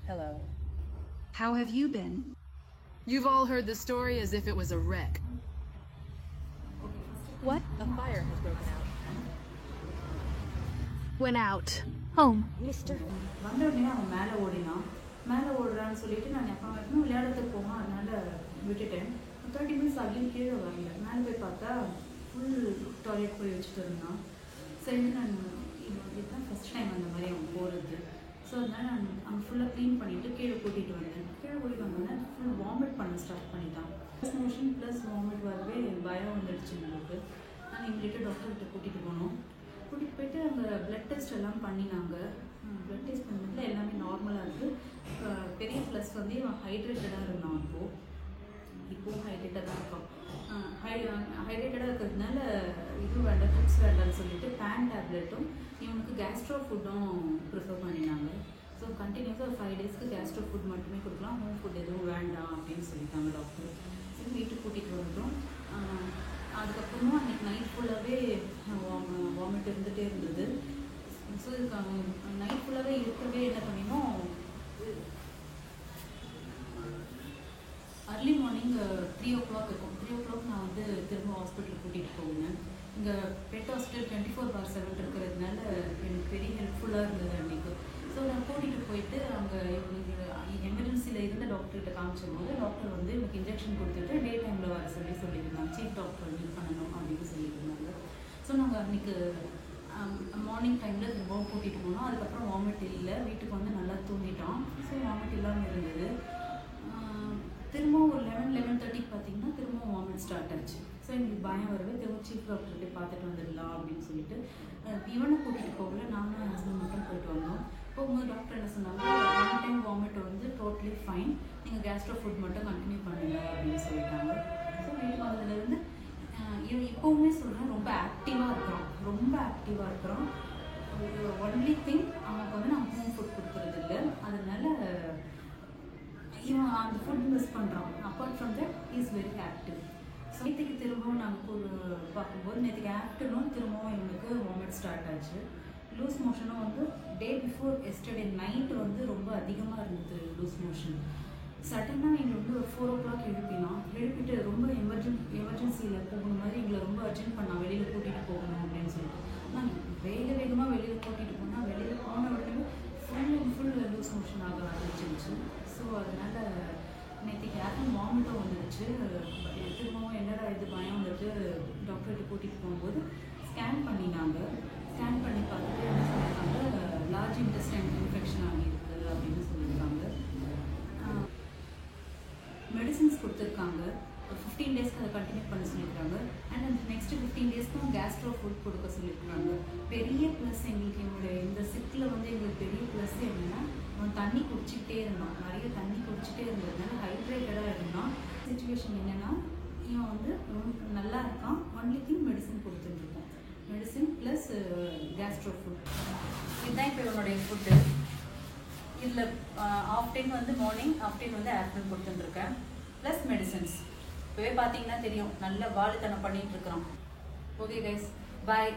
Hello. How have you been? You've all heard the story as if it was a wreck. What? A fire has broken out. Went out. Home. Mister. வந்தோடனே அவன் மேலே ஓடுறான்னு சொல்லிட்டு நான் அப்பா மட்டும் விளையாடுறதுக்கு போவோம், அதனால விட்டுட்டேன். 30 மினிட்ஸ் ஆகியும் கீழே வரல. மேலே போய் பார்த்தா ஃபுல் டாய்லெட் போய் வச்சுட்டு இருந்தான். சரி, நான் இதுதான் ஃபஸ்ட் டைம் அந்த மாதிரி அவன் போகிறது. ஸோ அதனால் நான் அவன் ஃபுல்லாக க்ளீன் பண்ணிவிட்டு கீழே கூட்டிகிட்டு வந்தேன். கீழே கூட்டிகிட்டு வந்தோடனே ஃபுல் வாமிட் பண்ண ஸ்டார்ட் பண்ணிட்டான். ப்ளஸ் மோஷன் ப்ளஸ் வாமிட் வரவே பயம் வந்துடுச்சு எங்களுக்கு. நான் எங்கள்கிட்ட டாக்டர்கிட்ட கூட்டிகிட்டு போனோம். கூட்டிகிட்டு போயிட்டு அங்கே ப்ளட் டெஸ்ட் எல்லாம் பண்ணினாங்க. ப்ளட் டெஸ்ட் பண்ணதில் எல்லாமே நார்மலாக இருக்குது. பெரிய ப்ளஸ் வந்து இவன் ஹைட்ரேட்டடாக இருந்தான். இப்போவும் ஹைட்ரேட்டாக தான் இருக்கான். ஹைட்ரேட்டடாக இருக்கிறதுனால இது வேண்டாம், ட்ரிப்ஸ் வேண்டாம்னு சொல்லிட்டு பேன் டேப்லெட்டும் இவனுக்கு கேஸ்ட்ரோ ஃபுட்டும் ப்ரிஃபர் பண்ணினாங்க. ஸோ கண்டினியூஸாக ஒரு 5 டேஸ்க்கு கேஸ்ட்ரோ ஃபுட் மட்டுமே கொடுக்கலாம், ஹோம் ஃபுட் எதுவும் வேண்டாம் அப்படின்னு சொல்லிட்டாங்க டாக்டர். சரி, வீட்டுக்கு கூட்டிகிட்டு வந்துட்டோம். அதுக்கப்புறமா அன்றைக்கி நைட் ஃபுல்லாகவே வாமிட் இருந்துகிட்டே இருந்தது. ஸோ இதுக்கு நைட் ஃபுல்லாகவே இருக்கவே என்ன பண்ணினோம், அர்லி மார்னிங் 3 o'clock இருக்கும். 3 o'clock நான் வந்து திரும்ப ஹாஸ்பிட்டலுக்கு கூட்டிகிட்டு போவேன். இங்கே பெட் ஹாஸ்பிட்டல் 24/7 இருக்கிறதுனால எனக்கு பெரிய ஹெல்ப்ஃபுல்லாக இருந்தது அன்றைக்கு. ஸோ நான் கூட்டிகிட்டு போயிட்டு அங்கே இவனுக்கு எமர்ஜென்சியில் இருந்த டாக்டர்கிட்ட காமிச்சும்போது டாக்டர் வந்து எனக்கு இன்ஜெக்ஷன் கொடுத்துட்டு டே டைமில் வர சொல்லியிருந்தாங்க. சீஃப் டாக்டர் மீட் பண்ணணும் அப்படின்னு சொல்லியிருந்தாங்க. ஸோ நாங்கள் அன்றைக்கு மார்னிங் டைமில் திரும்பவும் கூட்டிகிட்டு போனோம். அதுக்கப்புறம் வாமிட் இல்லை, வீட்டுக்கு வந்து நல்லா தூங்கிட்டான். ஸோ வாமிட் இல்லாமல் இருந்தது. திரும்பவும் ஒரு 11:30 பார்த்தீங்கன்னா திரும்பவும் வாமிட் ஸ்டார்ட் ஆச்சு. ஸோ எங்களுக்கு பயம் வரவே திரும்ப சீஃப் டாக்டர்கிட்ட பார்த்துட்டு வந்துடலாம் அப்படின்னு சொல்லிட்டு இவனை கூட்டிகிட்டு போகல, நானும் என் ஹஸ்பண்ட் மட்டும் போயிட்டு வந்தோம். போகும்போது டாக்டர் என்ன சொன்னாங்க, 1 டைம் வாமிட் வந்து டோட்டலி ஃபைன், நீங்கள் கேஸ்ட்ரோ ஃபுட் மட்டும் கண்டினியூ பண்ணுங்க அப்படின்னு சொல்லிட்டாங்க. ஸோ வீட்டுக்கு வந்ததுலேருந்து இவன் இப்போவுமே சொல்கிறேன் ரொம்ப ஆக்டிவாக இருக்கிறான். ஒன்லி திங் அவனுக்கு வந்து நான் ஹோம் ஃபுட் கொடுக்குறது இல்லை, அதனால இவன் அந்த ஃபுட் மிஸ் பண்ணுறான். Apart from that is very active. So நேற்றுக்கு திரும்பவும் நாங்கள் பார்க்கும்போது நேற்றுக்கு ஆஃப்டர்நூன் திரும்பவும் எங்களுக்கு வாமிட் ஸ்டார்ட் ஆச்சு. லூஸ் மோஷனும் வந்து டே பிஃபோர் எஸ்டர்டே நைட்டு வந்து ரொம்ப அதிகமாக இருந்தது லூஸ் மோஷன். சடனாக எங்களை வந்து ஒரு 4 o'clock எழுப்பிட்டு ரொம்ப எமர்ஜென்சியில் போகணும் மாதிரி எங்களை ரொம்ப அர்ஜென்ட் பண்ணான், வெளியில் கூட்டிகிட்டு போகணும் அப்படின்னு சொல்லிட்டு. ஆனால் வேகமாக வெளியில் கூட்டிகிட்டு போனால் வெளியில் போன உடனே ஃபுல் லூஸ் மோஷன் ஆக ஆரம்பிச்சிருச்சு. ஸோ அதனால் நேற்றுக்கு யாருக்கும் வாமிட்டும் வந்துடுச்சு. திரும்பவும் என்னடா இது பயம் வந்துட்டு டாக்டர்கிட்ட கூட்டிகிட்டு போகும்போது ஸ்கேன் பண்ணினாங்க. ஸ்கேன் பண்ணி பார்த்துட்டு என்ன சொல்லியிருக்காங்க, லார்ஜ் இன்டெஸ்டைன் இன்ஃபெக்ஷன் ஆகியிருக்கு அப்படின்னு சொல்லியிருக்காங்க. மெடிசின்ஸ் கொடுத்துருக்காங்க. 15 டேஸ்க்கு அதை கண்டினியூ பண்ண சொல்லியிருக்காங்க. அண்ட் அந்த நெக்ஸ்ட் 15 டேஸ்க்கும் கேஸ்ட்ரோ ஃபுட் கொடுக்க சொல்லியிருக்காங்க. பெரிய ப்ளஸ் எங்களுக்கு என்னுடைய இந்த சிக்கில் வந்து எங்களுக்கு பெரிய ப்ளஸ் என்னென்னா, அவன் தண்ணி குடிச்சிக்கிட்டே இருந்தான். நிறைய தண்ணி குடிச்சிட்டே இருந்ததுனால ஹைட்ரேட்டடாக இருந்தான். சிச்சுவேஷன் என்னென்னா, இவன் வந்து நல்லா இருக்கான். ஒன்லி திங் மெடிசன் கொடுத்துட்ருக்கோம். மெடிசன் ப்ளஸ் கேஸ்ட்ரோ ஃபுட் இதுதான் இப்போ இவனுடைய ஃபுட்டு. இதில் ஆஃப் டைம் வந்து மார்னிங், ஆஃப் டைம் வந்து ஆஃப்டர்நூன் கொடுத்துட்டுருக்கேன், ப்ளஸ் மெடிசன்ஸ். இப்போவே பார்த்தீங்கன்னா தெரியும், நல்ல வாலித்தனம் பண்ணிகிட்டு இருக்கிறோம். ஓகே கைஸ், பாய்.